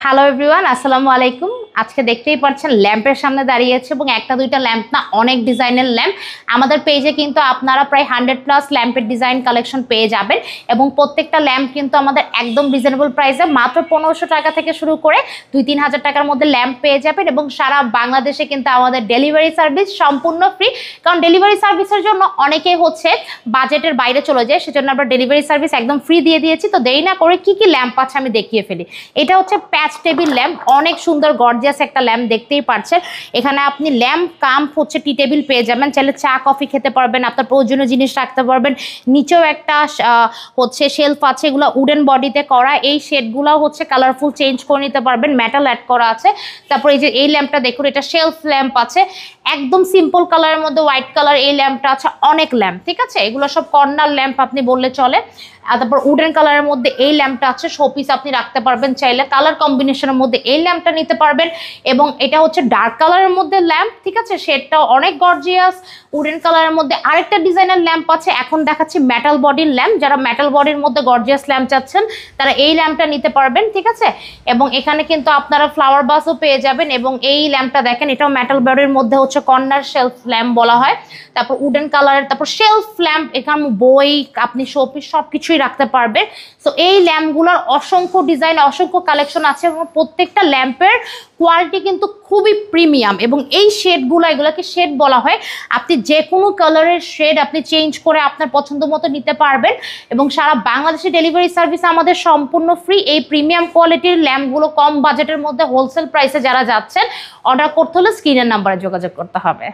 Hello everyone, আসসালামু আলাইকুম। আজকে দেখতেই পাচ্ছেন ল্যাম্পের সামনে দাঁড়িয়ে আছে এবং একটা দুইটা ল্যাম্প না, অনেক ডিজাইনের ল্যাম্প। আমাদের পেজে কিন্তু আপনারা প্রায় 100+ ল্যাম্পের ডিজাইন কালেকশন পেয়ে যাবেন এবং প্রত্যেকটা ল্যাম্প কিন্তু আমাদের একদম রিজনেবল প্রাইসে মাত্র 1500 টাকা থেকে শুরু করে 2-3 হাজার টাকার মধ্যে ল্যাম্প পেয়ে যাবেন এবং সারা বাংলাদেশে কিন্তু আমাদের ডেলিভারি সার্ভিস সম্পূর্ণ ফ্রি। কারণ ডেলিভারি সার্ভিসের জন্য অনেকেই বাজেটের বাইরে চলে যায়, সেজন্য আমরা ডেলিভারি সার্ভিস একদম ফ্রি দিয়ে দিয়েছি। তো দেরি না করে কি কি ল্যাম্প আছে আমি দেখিয়ে ফেলি। এটা হচ্ছে প্যাচ টেবিল ল্যাম্প, অনেক সুন্দর গর্জিয়াস একটা ল্যাম্প, দেখতেই পাচ্ছেন। এখানে আপনি ল্যাম্প কাম্প টি টেবিল পেয়ে যাবেন, চাইলে চা কফি খেতে পারবেন, আপনার প্রয়োজনীয় জিনিস রাখতে পারবেন। নিচেও একটা শেলফ আছে, এগুলো উডেন বডিতে করা। এই শেডগুলো কালারফুল চেঞ্জ করে নিতে পারবেন, মেটাল অ্যাড করা আছে। তারপর এই যে এই ল্যাম্পটা দেখুন, এটা শেলফ ল্যাম্প আছে, একদম সিম্পল কালারের মধ্যে হোয়াইট কালার। এই ল্যাম্পটা আছে, অনেক ল্যাম্প, ঠিক আছে। এগুলো সব কর্নার ল্যাম্প আপনি বললে চলে। আর তারপর উডেন কালারের মধ্যে এই ল্যাম্পটা আছে, শোপিস আপনি রাখতে পারবেন চাইলে। কালার কম্বিনেশনের মধ্যে এই ল্যাম্পটা নিতে পারবেন এবং এটা হচ্ছে ডার্ক কালারের মধ্যে ল্যাম্প, ঠিক আছে। শেডটাও অনেক গর্জিয়াস। উডেন কালারের মধ্যে আরেকটা ডিজাইনের ল্যাম্প আছে, এখন দেখাচ্ছি মেটাল বডির ল্যাম্প। যারা মেটাল বডির মধ্যে গর্জিয়াস ল্যাম্প চাচ্ছেন তারা এই ল্যাম্পটা নিতে পারবেন, ঠিক আছে। এবং এখানে কিন্তু আপনারা ফ্লাওয়ার বাসও পেয়ে যাবেন। এবং এই ল্যাম্পটা দেখেন, এটাও মেটাল বডির মধ্যে কর্নার শেলফ ল্যাম্প বলা হয়। তারপর উডেন কালারের, তারপর শেলফ ল্যাম্প, এখানে বই আপনি শোপিস সব কিছুই রাখতে পারবেন। সো এই ল্যাম্পগুলোর অসংখ্য ডিজাইন, অসংখ্য কালেকশন আছে এবং প্রত্যেকটা ল্যাম্পের কোয়ালিটি কিন্তু খুবই প্রিমিয়াম। এবং এই শেডগুলো, এগুলোকে শেড বলা হয়। আপনি যে কোনো কালারের শেড আপনি চেঞ্জ করে আপনার পছন্দ মতো নিতে পারবেন এবং সারা বাংলাদেশে ডেলিভারি সার্ভিস আমাদের সম্পূর্ণ ফ্রি। এই প্রিমিয়াম কোয়ালিটির ল্যাম্পগুলো কম বাজেটের মধ্যে হোলসেল প্রাইসে যারা যাচ্ছেন, অর্ডার করতে হলে স্ক্রিনের নাম্বারে যোগাযোগ করতে হবে।